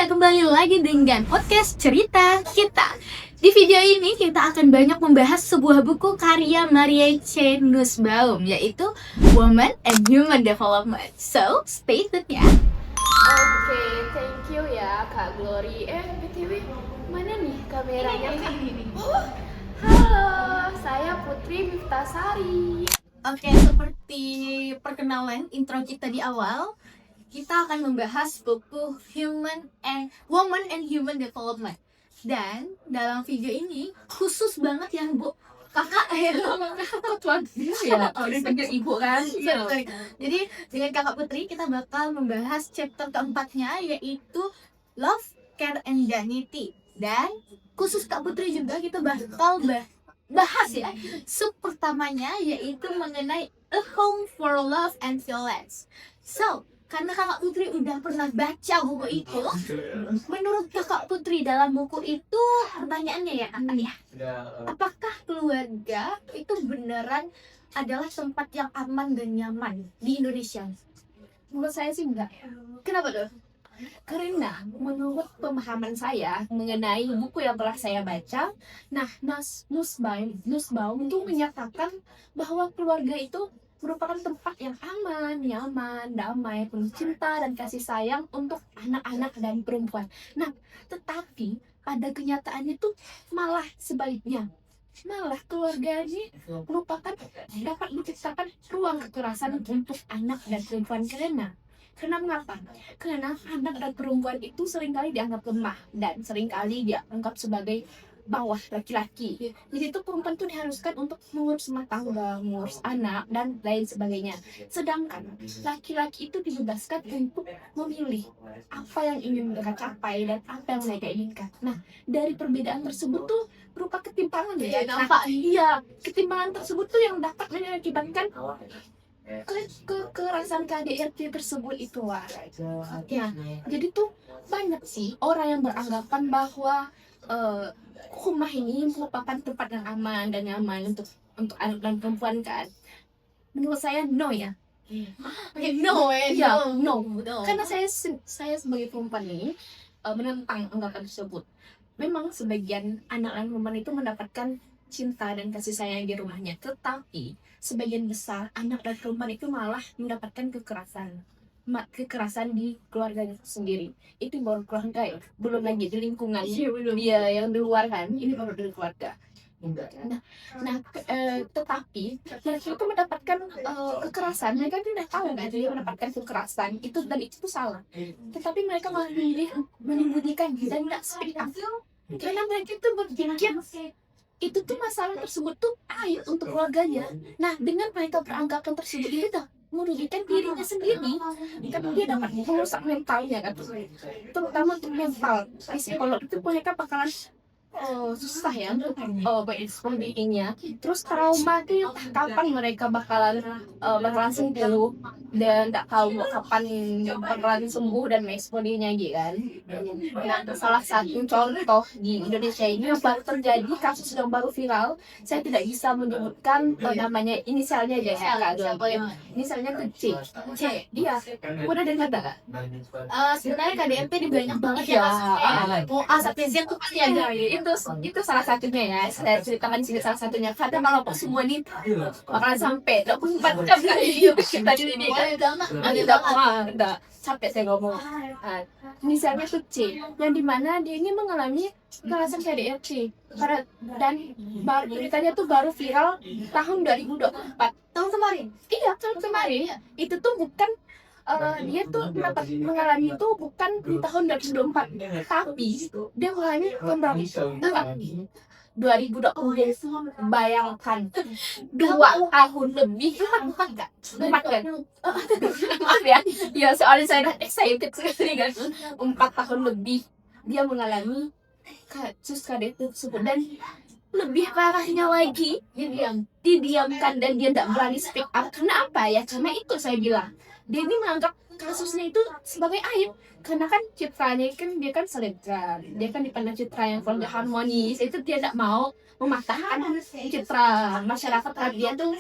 semuanya, kembali lagi dengan podcast cerita kita. Di video ini kita akan banyak membahas sebuah buku karya Marietje Nussbaum, yaitu Woman and Human Development. So, stay tune ya. Oke, thank you ya Kak Glory. BTW, mana nih kameranya? Oh, halo, saya Putri Miftasari. Oke, seperti perkenalan intro kita di awal, kita akan membahas buku Woman and Human Development. Dan dalam video ini khusus banget ya Bu, kakak Tuan ya, udah panggil ibu kan? Sorry. Jadi dengan kakak Putri kita bakal membahas chapter keempatnya, yaitu Love, Care, and Dignity. Dan khusus Kak Putri juga kita bakal bahas ya sub pertamanya, yaitu mengenai A Home for Love and Violence. So, karena kakak Putri udah pernah baca buku itu, menurut kakak Putri dalam buku itu, pertanyaannya ya kakak ya, apakah keluarga itu beneran adalah tempat yang aman dan nyaman di Indonesia? Menurut saya sih enggak. Kenapa tuh? Karena menurut pemahaman saya mengenai buku yang telah saya baca, nah Nussbaum itu menyatakan bahwa keluarga itu merupakan tempat yang aman, nyaman, damai, penuh cinta dan kasih sayang untuk anak-anak dan perempuan. Nah, tetapi pada kenyataannya itu malah sebaliknya. Malah keluarga ini merupakan dapat menciptakan ruang kekerasan untuk anak dan perempuan. Karena mengapa? Karena anak dan perempuan itu seringkali dianggap lemah dan seringkali dianggap sebagai bawah laki-laki. Jadi itu perempuan itu diharuskan untuk mengurus rumah tangga, mengurus anak dan lain sebagainya. Sedangkan laki-laki itu dibebaskan untuk memilih apa yang ingin mereka capai dan apa yang mereka inginkan. Nah, dari perbedaan tersebut tuh berupa ketimpangan ya. Ketimpangan tersebut tuh yang dapat mengakibatkan kekerasan KDRT tersebut itu lah. Nah, jadi tuh banyak sih orang yang beranggapan bahwa rumah ini merupakan tempat yang aman dan nyaman untuk anak dan perempuan kan. Menurut saya no ya. No. Karena saya sebagai perempuan ini menentang anggapan tersebut. Memang sebagian anak dan perempuan itu mendapatkan cinta dan kasih sayang di rumahnya, tetapi sebagian besar anak dan perempuan itu malah mendapatkan kekerasan di keluarganya sendiri. Itu baru keluarga ya, belum lagi di lingkungan dia yang di luar kan, ini baru dari keluarga. Tetapi mereka itu mendapatkan kekerasan, mereka tidak tahu kan dia mendapatkan kekerasan itu dan itu salah, tetapi mereka malah menyembunyikan dan tidak speak up karena mereka itu berpikir itu tuh masalah tersebut tuh aib untuk keluarganya. Nah, dengan mereka beranggapan tersebut itu dah merugikan dirinya sendiri, kan dia dapat merusak mentalnya kan, terutama untuk mental psikolog itu mereka bakalan susah ya untuk berekspresinya. Terus trauma itu kapan mereka bakalan sembuh dan tak tahu kapan bakalan sembuh dan sebagainya gitu kan. Nah, salah satu contoh di Indonesia ini yang baru terjadi, kasus yang baru viral, saya tidak bisa menyebutkan namanya, inisialnya aja ya. Inisialnya ke C. Dia udah dengar tak? Sebenarnya KDRT di banyak banget ya. Mau A sampai Z tuh pasti ada. Itu salah satunya ya. Saya ceritakan di sini salah satunya. Karena kalau semua ini bakalan sampai 24 jam kali kita di sini. Ada sampai saya ngomong. Misalnya tuh C, yang dimana dia ini mengalami kekerasan KDRT dan beritanya tuh baru viral tahun 2024. Tahun kemarin? Iya, tahun kemarin. Itu tuh bukan dia tuh mengalami itu bukan di tahun 2024, tapi dia mengalami tahun 2020. Bayangkan 2 tahun lebih, 4 kan? Maaf ya soalnya saya udah excited sekali kan. 4 tahun lebih dia mengalami kasus KDRT tersebut, dan lebih parahnya lagi didiamkan dan dia tidak berani speak up. Karena apa ya? Karena itu saya bilang dia ini menganggap kasusnya itu sebagai aib, karena kan citranya kan dia kan selebgram, dia kan dipandang citra yang kurang harmonis, itu dia tidak mau mematahkan citra masyarakat terhadap dia tuh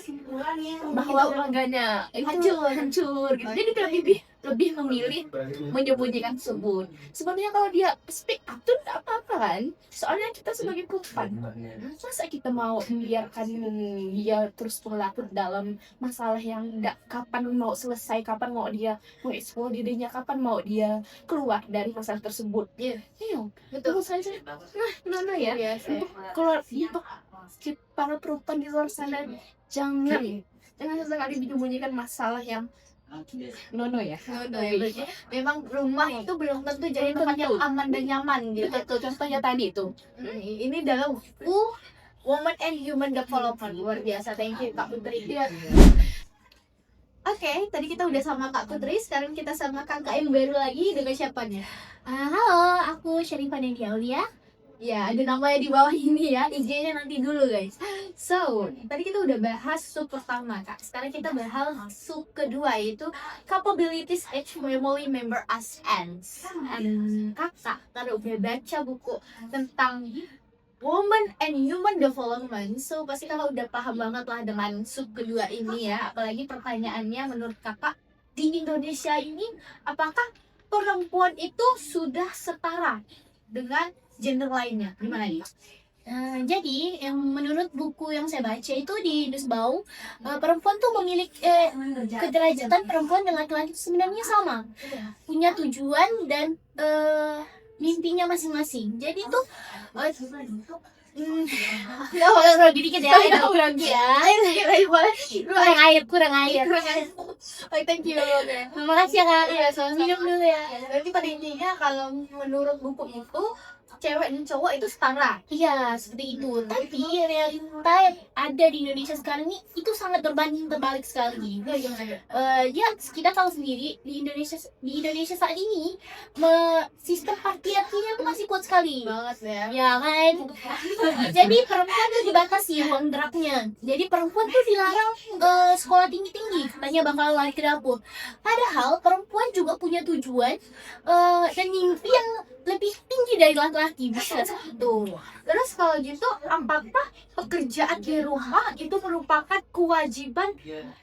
bahwa keluarganya itu hancur gitu. Jadi lebih lebih memilih menyembunyikan tersebut. Sebenarnya kalau dia speak up tuh tidak apa-apa kan, soalnya kita sebagai perempuan, masa kita mau membiarkan dia terus berlarut dalam masalah yang tidak, kapan mau selesai, kapan mau dia mengeksplor dirinya, kapan mau dia keluar dari masalah tersebut. Iya, Betul. menurut saya Nono ya, Biasa. untuk keluar, untuk para perempuan di luar sana, jangan sesekali menyembunyikan masalah yang Nono ya. Berarti memang rumah itu belum tentu jadi tempat yang aman dan nyaman gitu. Betul, contohnya tadi itu. Ini dalam buku Woman and Human Development. Luar biasa, thank you Kak Putri. Oke, tadi kita udah sama Kak Putri, sekarang kita sama kakak yang baru lagi dengan siapanya? Halo, aku Sherifah Nadia Aulia. Ya, ada namanya di bawah ini ya, IG-nya nanti dulu guys. So, tadi kita udah bahas sub pertama Kak. Sekarang kita bahas sub kedua, yaitu capabilities each family member as ends. Kakak, kalau udah baca buku tentang Woman and Human Development, so pasti kakak udah paham banget lah dengan sub kedua ini ya. Apalagi pertanyaannya, menurut kakak di Indonesia ini, apakah perempuan itu sudah setara dengan gender lainnya? Gimana nih? Jadi, yang menurut buku yang saya baca itu di Nussbaum, perempuan tuh memiliki kederajatan perempuan dan laki-laki itu sebenarnya sama, punya tujuan dan mimpinya masing-masing. Jadi tuh Ya boleh grogi dikit ya. grogi ya. Kurang air. Oh, thank you. Terima kasih ya Kak. Iya, sama-sama. Minum dulu ya. Berarti pada intinya kalau menurut buku itu cewek dan cowok itu setara. Iya, seperti itu. Tapi realita yang ada di Indonesia sekarang ini itu sangat berbanding terbalik sekali. Ya, kita tahu sendiri di Indonesia saat ini sistem patriarkinya itu masih kuat sekali. Banget ya. Ya kan? Jadi perempuan tuh dibatasi ruang geraknya. Jadi perempuan tuh dilarang sekolah tinggi-tinggi, katanya bakal lari ke dapur. Padahal perempuan juga punya tujuan dan mimpi yang lebih tinggi dari laki-laki, bisa itu. Terus kalau gitu, apakah pekerjaan di rumah itu merupakan kewajiban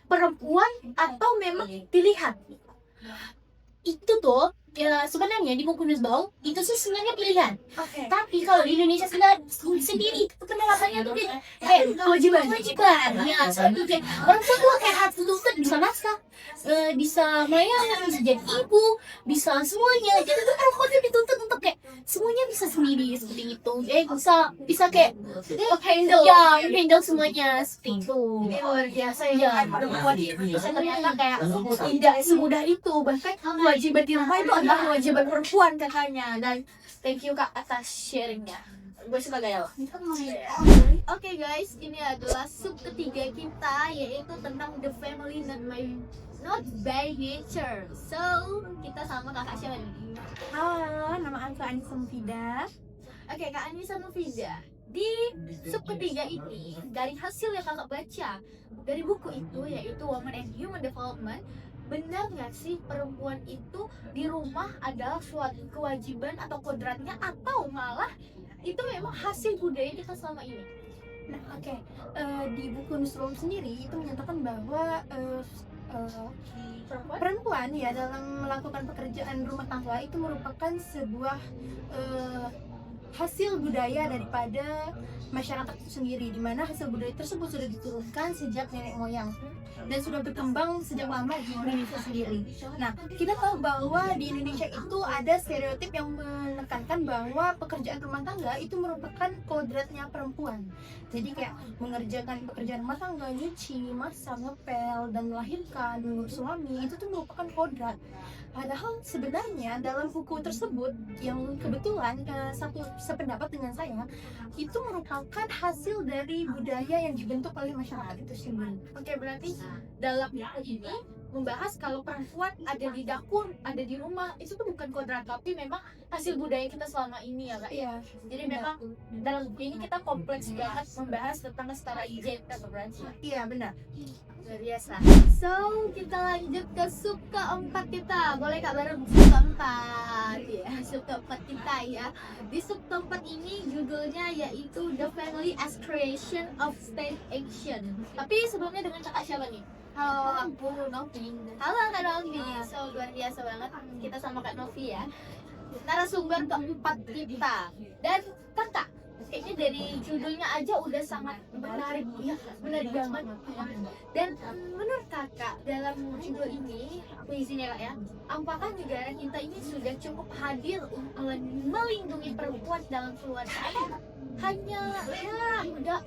perempuan atau memang pilihan? Itu tuh ya sebenarnya di buku Nussbaum itu sih sebenarnya pilihan. Oke. Tapi kalau di Indonesia sendiri itu penerapannya tuh Kewajiban. ya satu kayak perempuan tuh kayak harus tuntut bisa masak, bisa melayani, bisa jadi ibu, bisa semuanya. Jadi tuh perempuan tuh dituntut untuk kayak semuanya bisa sendiri seperti itu. Bisa kayak handle semuanya seperti itu. Ini luar biasa Iya. ya, perempuan Indonesia ternyata kayak tidak semudah itu. Bahkan kewajiban di rumah itu adalah kewajiban perempuan katanya. Dan thank you Kak atas sharingnya. Gue suka gaya lo. Oke guys, ini adalah sub ketiga kita, yaitu tentang the family not by nature. So, kita sama kakak siapa nih? Halo, nama aku Anissa Mufida. Oke, Kak Anissa Mufida. Di sub ketiga ini, dari hasil yang kakak baca dari buku itu, yaitu Woman and Human Development, benar nggak sih perempuan itu di rumah adalah suatu kewajiban atau kodratnya, atau malah itu memang hasil budaya kita selama ini? Nah, di buku Nussbaum sendiri itu menyatakan bahwa perempuan ya dalam melakukan pekerjaan rumah tangga itu merupakan sebuah hasil budaya daripada masyarakat itu sendiri, di mana hasil budaya tersebut sudah diturunkan sejak nenek moyang dan sudah berkembang sejak lama di Indonesia sendiri. Nah, kita tahu bahwa di Indonesia itu ada stereotip yang menekankan bahwa pekerjaan rumah tangga itu merupakan kodratnya perempuan. Jadi kayak mengerjakan pekerjaan rumah tangga, nyuci, masak, ngepel, dan melahirkan, mengurus suami, itu tuh merupakan kodrat. Padahal sebenarnya dalam buku tersebut yang kebetulan sependapat dengan saya, itu merupakan hasil dari budaya yang dibentuk oleh masyarakat itu sendiri. Oke, berarti dalam buku ini membahas kalau perempuan ada di dapur, ada di rumah, itu tuh bukan kodrat, tapi memang hasil budaya kita selama ini ya Kak. Iya. Jadi memang dalam buku ini kita kompleks banget membahas tentang kesetaraan gender, berarti. Iya, benar. Luar biasa. So, kita lanjut ke sub keempat kita. Boleh Kak bareng sub keempat ya, sub keempat kita ya. Di sub keempat ini judulnya yaitu The Family as Creation of State Action. Tapi sebelumnya dengan kakak siapa nih? Halo, aku Novi. Halo Kak Novi, so luar biasa banget kita sama Kak Novi ya, narasumber keempat kita. Dan kakak, kayaknya dari judulnya aja udah sangat menarik ya, menarik banget. Dan menurut kakak dalam judul ini, aku izin ya Kak ya, apakah negara kita ini sudah cukup hadir untuk melindungi perempuan dalam keluarga? Hanya ya udah.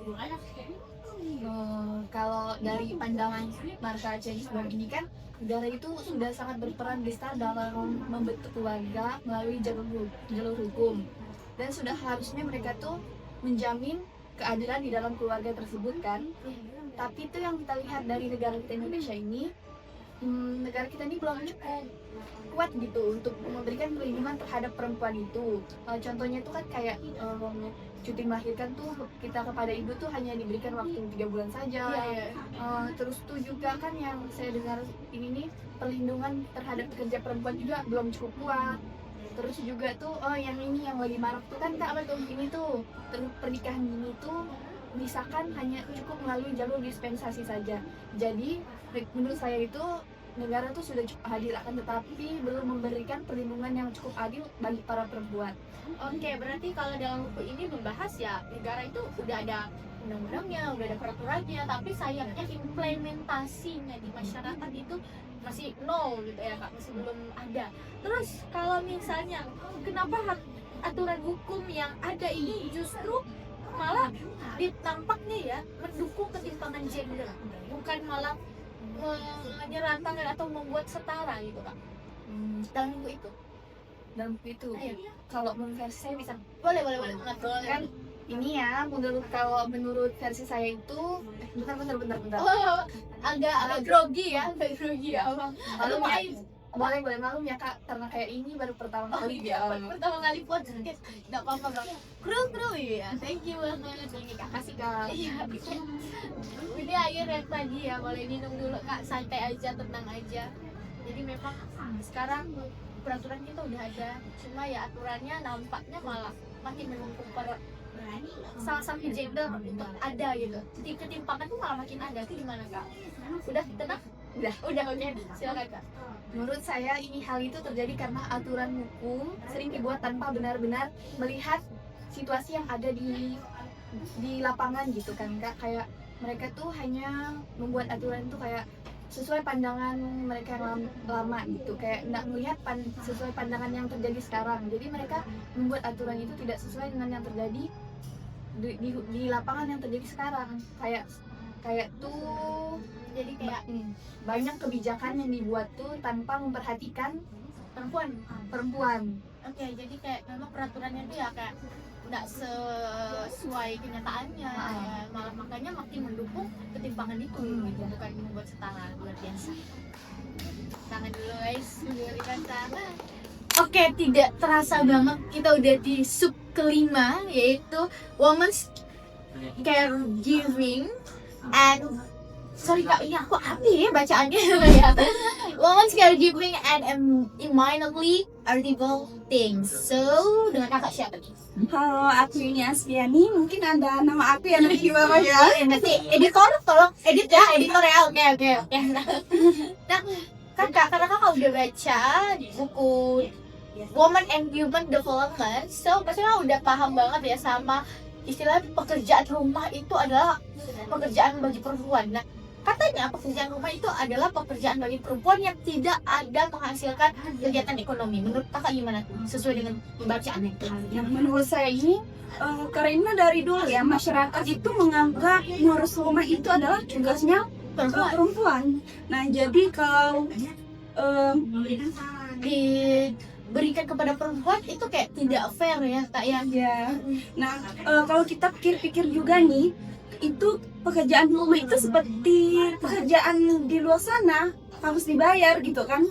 Kalau dari pandangan Martha Change ini kan negara itu sudah sangat berperan besar dalam membentuk keluarga melalui jalur hukum, dan sudah harusnya mereka tuh menjamin keadilan di dalam keluarga tersebut kan. Tapi itu yang kita lihat dari negara kita Indonesia ini, negara kita ini belum cukup kuat gitu untuk memberikan perlindungan terhadap perempuan itu. Contohnya itu kan kayak cuti melahirkan tuh kita kepada ibu tuh hanya diberikan waktu 3 bulan saja. Terus tuh juga kan yang saya dengar ini nih, perlindungan terhadap pekerja perempuan juga belum cukup kuat. Terus juga tuh yang ini yang lagi marak tuh kan Kak, apa tuh ini tuh pernikahan dini tuh misalkan hanya cukup melalui jalur dispensasi saja. Jadi menurut saya itu negara tuh sudah cukup hadir, akan tetapi belum memberikan perlindungan yang cukup adil bagi para perempuan. Oke, berarti kalau dalam buku ini membahas ya negara itu udah ada undang-undangnya, udah ada peraturannya, tapi sayangnya implementasinya di masyarakat itu masih nol gitu ya Kak, masih belum ada. Terus kalau misalnya kenapa aturan hukum yang ada ini justru malah ditampaknya ya mendukung ketimpangan gender, bukan malah menyerantangkan atau membuat setara gitu Kak dalam buku itu? Dalam buku itu, Ayo. kalau menurut versi saya bisa Boleh kan ini ya, menurut versi saya itu bentar. Oh, agak grogi ya, abang. Malum ya, boleh malum ya Kak, karena kayak ini baru pertama kali ya. Pertama kali podcast, nggak apa-apa bang. Kru ya, thank you banget ini Kak. Kasih Kak. Iya, ini air yang tadi ya, boleh minum dulu Kak, santai aja, tenang aja. Jadi memang sekarang peraturan kita udah ada, cuma ya aturannya nampaknya malah makin menumpuk pada sama-sama gender untuk ada gitu. Ketimpangan tuh malah makin ada, itu gimana Kak? Udah tenang? Udah oke, silakan Kak. Menurut saya hal itu terjadi karena aturan hukum sering dibuat tanpa benar-benar melihat situasi yang ada di lapangan gitu kan Kak. Kayak mereka tuh hanya membuat aturan itu kayak sesuai pandangan mereka yang lama gitu, kayak nggak melihat sesuai pandangan yang terjadi sekarang. Jadi mereka membuat aturan itu tidak sesuai dengan yang terjadi di lapangan yang terjadi sekarang. Kayak tuh Jadi kayak banyak kebijakan yang dibuat tuh tanpa memperhatikan perempuan. oke, jadi kayak memang peraturannya tuh ya kayak nggak sesuai kenyataannya ya, malah makanya makin mendukung ketimpangan itu gitu, bukan membuat setara. Luar biasa. Tangan dulu guys, berikan tangan. Oke, tidak terasa banget kita udah di sub kelima, yaitu women's caregiving and sorry Kak, ini aku api ya bacaannya ya. Women's caregiving and eminently article things. So, dengan kakak siapa nih? Halo, aku ini Asfiani. Mungkin ada nama aku yang nanti di bawah ya. Nanti editor tolong edit ya, editor ya. Oke. Nah, kakak, karena kakak udah baca buku Women and Human Development, so pasti kakak udah paham banget ya sama istilah pekerjaan rumah itu adalah pekerjaan bagi perempuan. Nah, katanya pekerjaan rumah itu adalah pekerjaan bagi perempuan yang tidak ada menghasilkan kegiatan ekonomi. Menurut kakak gimana tuh? Sesuai dengan pembacaan itu? Yang menurut saya ini karena dari dulu ya masyarakat itu menganggap ngurus rumah itu adalah tugasnya perempuan. Nah, jadi kalau diberikan kepada perempuan itu kayak tidak fair ya Kak ya. ya. Nah, kalau kita pikir-pikir juga nih, itu pekerjaan rumah itu seperti pekerjaan di luar sana, harus dibayar gitu kan.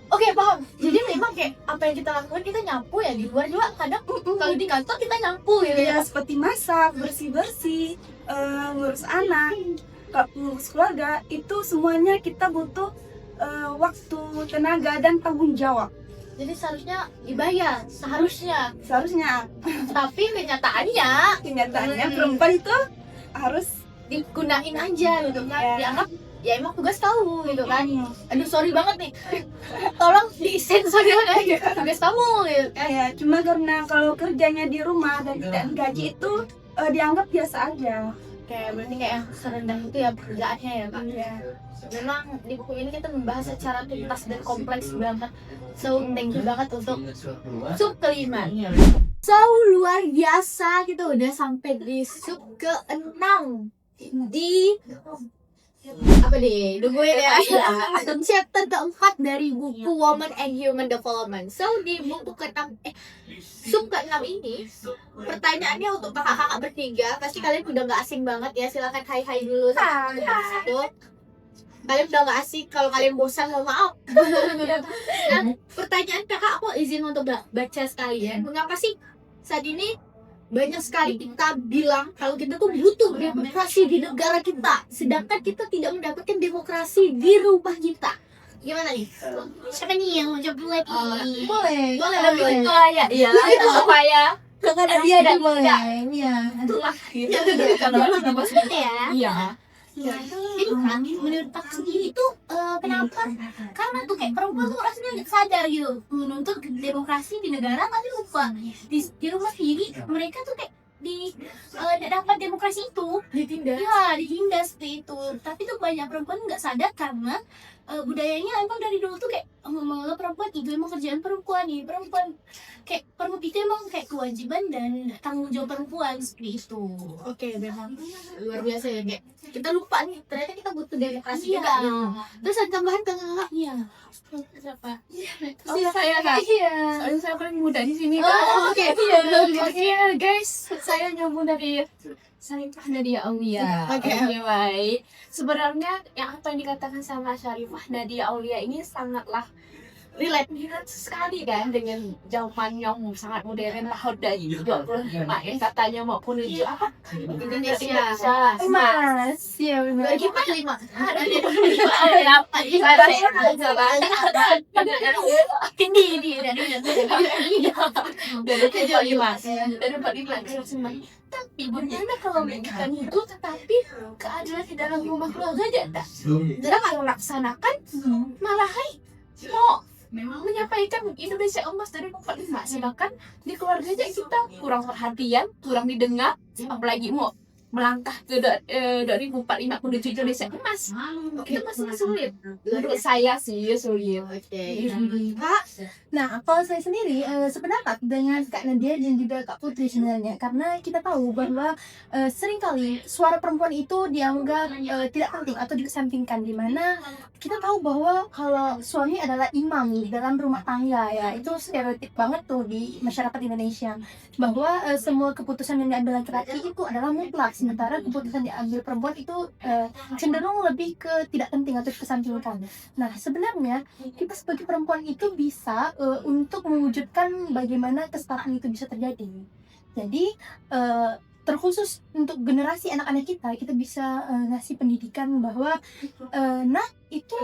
Oke, paham. Jadi memang kayak apa yang kita lakukan, kita nyapu ya di luar juga kadang kalau di kantor kita nyapu gitu ya. Ya, seperti masak, bersih-bersih, ngurus anak, ngurus keluarga, itu semuanya kita butuh waktu, tenaga, dan tanggung jawab. Jadi seharusnya dibayar, seharusnya. Tapi kenyataannya Kenyataannya perempuan itu harus digunain aja gitu kan. Iya. Dianggap ya emang tugas kamu gitu kan. Aduh sorry banget nih, tolong disensor ya tugas kamu gitu kan. Ya, cuma karena kalau kerjanya di rumah dan tidak digaji itu dianggap biasa aja. Kayak berarti kayak serendah itu ya pekerjaannya ya Kak. Memang di buku ini kita membahas secara tuntas dan kompleks banget. So thank you banget untuk sub kelima. So luar biasa, kita udah sampai di sub ke-6 di apa nih? Nungguin ya. Chapter keempat dari buku Woman and Human Development. So di buku ke-6 sub ke-6 ini pertanyaannya untuk kakak-kakak bertiga. Pasti kalian udah gak asing banget ya. Silakan hai dulu. Kalian udah gak asik, kalau kalian bosan mohon maaf. Nah, pertanyaan kakak aku izin untuk baca sekalian. Mengapa sih saat ini banyak sekali kita bilang kalau kita tuh butuh demokrasi di negara kita, sedangkan kita tidak mendapatkan demokrasi di rumah kita. Gimana nih? Siapa nih yang mau coba lagi? Boleh. Iya, apa ya? Kakak dia ada boleh. Iya. Itulah gitu. Ya. Iya. Jadi kan menurut aku sendiri itu kenapa? Karena tuh kayak perempuan tuh rasanya nggak sadar gitu menuntut demokrasi di negara, tapi lupa di rumah sendiri mereka tuh kayak tidak dapat demokrasi itu, Ditindas. ya ditindas seperti itu. Tapi tuh banyak perempuan nggak sadar karena budayanya emang dari dulu tuh kayak menganggap perempuan itu emang kerjaan perempuan nih, perempuan kayak perempuan itu emang kayak kewajiban dan tanggung jawab perempuan seperti itu. Oke, memang luar biasa ya kayak kita lupa nih ternyata kita butuh demokrasi Iya. juga. Terus ada tambahan ke kakak? Iya. Siapa? Oh, saya Kak. Iya. Soalnya saya paling muda di sini. Oh, oke. Iya, guys. Saya nyambung dari Syarifah Nadia Aulia. Oke. Baik. Sebenarnya yang apa yang dikatakan sama Syarifah Nadia Aulia ini sangatlah relate sekali kan dengan zaman yang sangat modern tahun dari 25 ya katanya mau menuju apa Indonesia. Mas Iya benar. 2045. tapi bagaimana kalau kita hidup tetapi keadilan di dalam rumah keluarga tidak melaksanakan malah mau menyampaikan Indonesia emas dari 45, sedangkan di keluarga aja kita kurang perhatian, kurang didengar, apalagi mau melangkah ke 2045 menuju Indonesia emas, itu masih sulit. Menurut saya sih sulit. Oke. Kak, nah kalau saya sendiri sependapat dengan Kak Nadia dan juga Kak Putri sebenarnya, karena kita tahu bahwa seringkali suara perempuan itu dianggap tidak penting atau dikesampingkan, di mana kita tahu bahwa kalau suami adalah imam dalam rumah tangga ya, itu stereotip banget tuh di masyarakat Indonesia bahwa semua keputusan yang diambil laki-laki itu adalah mutlak, sementara keputusan diambil perempuan itu cenderung lebih ke tidak penting atau dikesampingkan. Nah sebenarnya kita sebagai perempuan itu bisa untuk mewujudkan bagaimana kesetaraan itu bisa terjadi. Jadi terkhusus untuk generasi anak-anak kita bisa ngasih pendidikan bahwa itu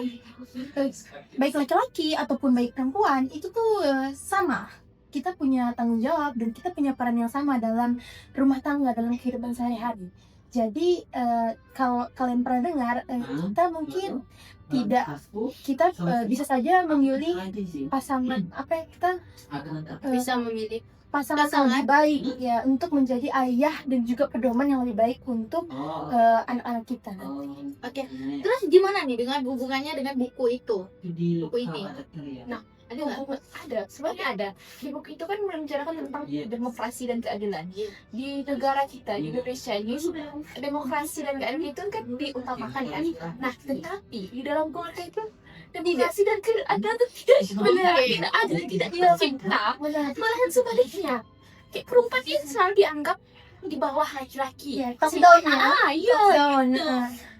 baik laki-laki ataupun baik perempuan itu tuh sama. Kita punya tanggung jawab dan kita punya peran yang sama dalam rumah tangga, dalam kehidupan sehari-hari. Jadi kalau kalian pernah dengar, kita mungkin kita bisa saja memilih pasangan kita Bisa memilih pasangan yang lebih baik ya untuk menjadi ayah dan juga pedoman yang lebih baik untuk anak-anak kita. Oke. Terus gimana nih dengan hubungannya dengan buku itu? Buku ini. Nah, Ada nggak? sebenarnya ada. Di buku itu kan membicarakan tentang demokrasi dan keadilan. Di negara kita, di Indonesia ini, demokrasi dan keadilan itu kan diutamakan kan. Nah, tetapi di dalam keluarga itu demokrasi dan keadilan itu tidak ada, tidak dicinta. Malahan sebaliknya, kayak perempuan itu selalu dianggap di bawah laki-laki. Top down-nya.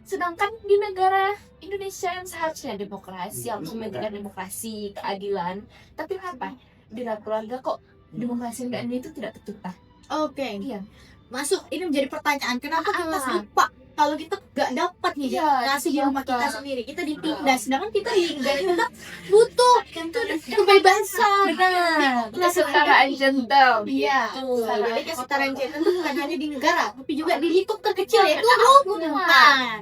Sedangkan di negara Indonesia yang seharusnya demokrasi, harus memegang demokrasi, keadilan, tapi apa? Di dalam keluarga kok demokrasi dan keadilan itu tidak tercipta. Oke. Iya. Masuk. Ini menjadi pertanyaan. Kenapa kita lupa kalau kita nggak dapat nih nasi di rumah kita sendiri, kita ditindas, sedangkan kita di negara kita butuh kebebasan. Benar. Kesetaraan gender. Iya. Jadi kesetaraan gender itu bukan hanya di negara, tapi juga di lingkup terkecil yaitu rumah.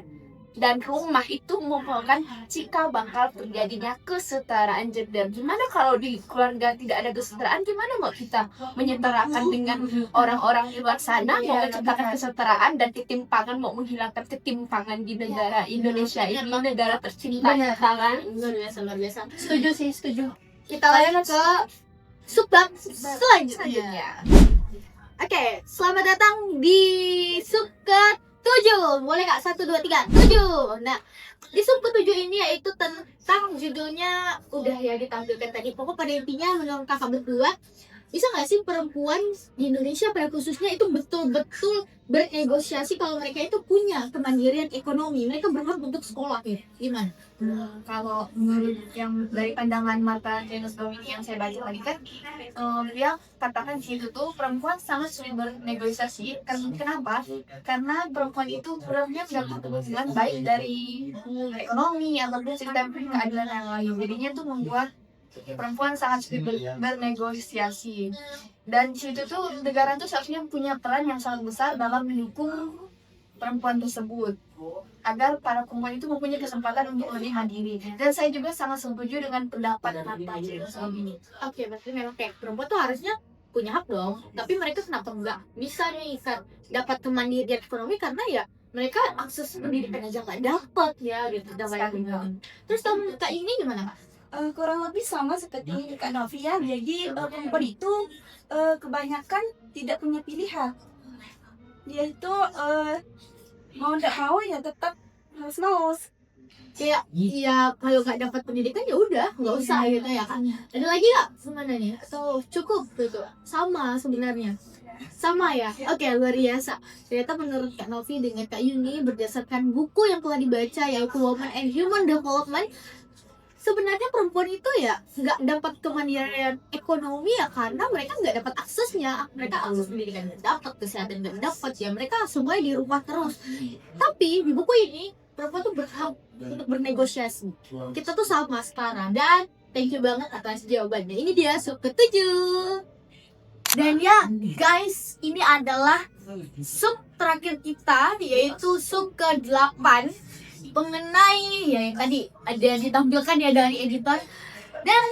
dan rumah itu merupakan cikal bakal terjadinya kesetaraan gender. Gimana kalau di keluarga tidak ada kesetaraan, gimana mau kita menyetarakan dengan orang-orang di luar sana, mau menciptakan kesetaraan dan ketimpangan, mau menghilangkan ketimpangan di negara Indonesia ini, negara tercinta kan? Luar biasa. Setuju sih, setuju. Kita lanjut ke subbab selanjutnya. Oke, selamat datang di sub ke-7. Boleh kak? 1, 2, 3, 7. Nah, di sub ke-7 ini yaitu tentang judulnya udah ya ditampilkan tadi. Pokok pada intinya menurut kakak berdua, bisa nggak sih perempuan di Indonesia pada khususnya itu betul-betul bernegosiasi kalau mereka itu punya kemandirian ekonomi, mereka berhak untuk sekolah ya? Gimana? Kalau menurut yang dari pandangan mata Janus Domini yang saya baca tadi kan, dia katakan di situ tuh perempuan sangat sulit bernegosiasi. Kenapa? Karena perempuan itu sebenarnya mendapat keuntungan baik dari ekonomi ataupun sistem keadilan yang lain. Jadinya tuh membuat perempuan sangat sulit bernegosiasi. Dan di situ tuh negara tuh seharusnya punya peran yang sangat besar dalam mendukung perempuan tersebut agar para perempuan itu mempunyai kesempatan untuk lebih mandiri. Dan saya juga sangat setuju dengan pendapat Nata soal ini. Oke, berarti memang kayak perempuan tuh harusnya punya hak dong. Tapi mereka kenapa nggak bisa nih kan dapat kemandirian ekonomi karena ya mereka akses pendidikan aja nggak dapat ya gitu. Terus kamu Kak ini gimana Kak? Kurang lebih sama seperti Kak Novi ya. Jadi perempuan itu kebanyakan tidak punya pilihan. Dia itu mau tidak mau ya tetap harus mau. Kayak iya kalau nggak dapat pendidikan ya udah nggak usah gitu ya kan. Ada lagi nggak sebenarnya atau cukup gitu? Sama sebenarnya. Sama ya. Oke, luar biasa. Ternyata menurut Kak Novi dengan Kak Yuni berdasarkan buku yang telah dibaca yaitu Women and Human Development, sebenarnya perempuan itu ya nggak dapat kemandirian ekonomi ya karena mereka nggak dapat aksesnya. Mereka akses pendidikan nggak dapat, kesehatan nggak dapat ya, mereka semuanya di rumah terus. Tapi di buku ini perempuan tuh berhak untuk bernegosiasi. Kita tuh sama sekarang dan thank you banget atas jawabannya. Ini dia sub ke-7. Dan ya guys, ini adalah sub terakhir kita yaitu sub ke-8 mengenai ya yang tadi ada yang ditampilkan ya dari editor dan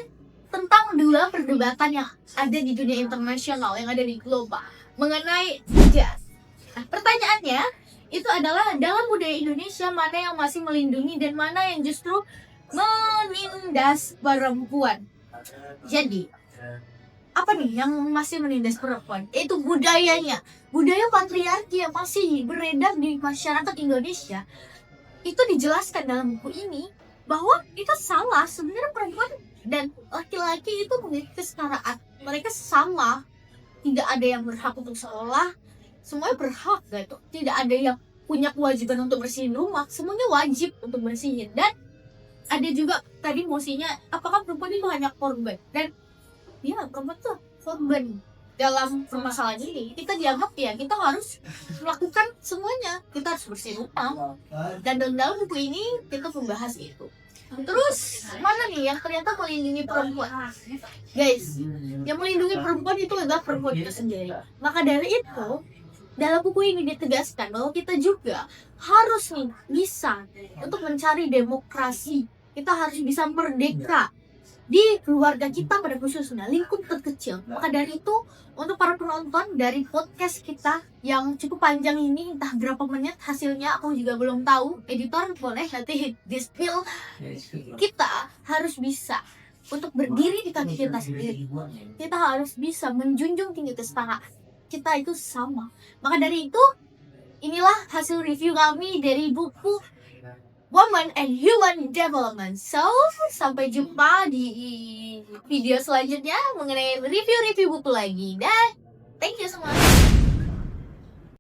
tentang dua perdebatan yang ada di dunia internasional yang ada di global mengenai jazz. Nah, pertanyaannya itu adalah dalam budaya Indonesia mana yang masih melindungi dan mana yang justru menindas perempuan. Jadi apa nih yang masih menindas perempuan? Itu budayanya, budaya patriarki yang masih beredar di masyarakat Indonesia. Itu dijelaskan dalam buku ini bahwa itu salah. Sebenarnya perempuan dan laki-laki itu memiliki kesetaraan, mereka sama, tidak ada yang berhak untuk sekolah, semuanya berhak gitu. Tidak ada yang punya kewajiban untuk bersihin rumah, semuanya wajib untuk bersihin. Dan ada juga tadi mosinya apakah perempuan itu hanya korban, dan ya perempuan itu korban dalam permasalahan ini. Kita dianggap ya kita harus melakukan semuanya, kita harus bersih rumah. Dan dalam buku ini kita membahas itu. Terus mana nih yang ternyata melindungi perempuan? Guys, yang melindungi perempuan itu adalah perempuan itu sendiri. Maka dari itu dalam buku ini ditegaskan bahwa kita juga harus nih bisa untuk mencari demokrasi. Kita harus bisa merdeka di keluarga kita pada khususnya lingkup terkecil. Maka dari itu untuk para penonton dari podcast kita yang cukup panjang ini, entah berapa menit hasilnya aku juga belum tahu, editor boleh nanti di-spill. Kita harus bisa untuk berdiri di kaki kita sendiri. Kita harus bisa menjunjung tinggi kesetaraan. Kita itu sama. Maka dari itu inilah hasil review kami dari buku Women and Human Development. So, sampai jumpa di video selanjutnya mengenai review-review buku lagi. Dan thank you semua.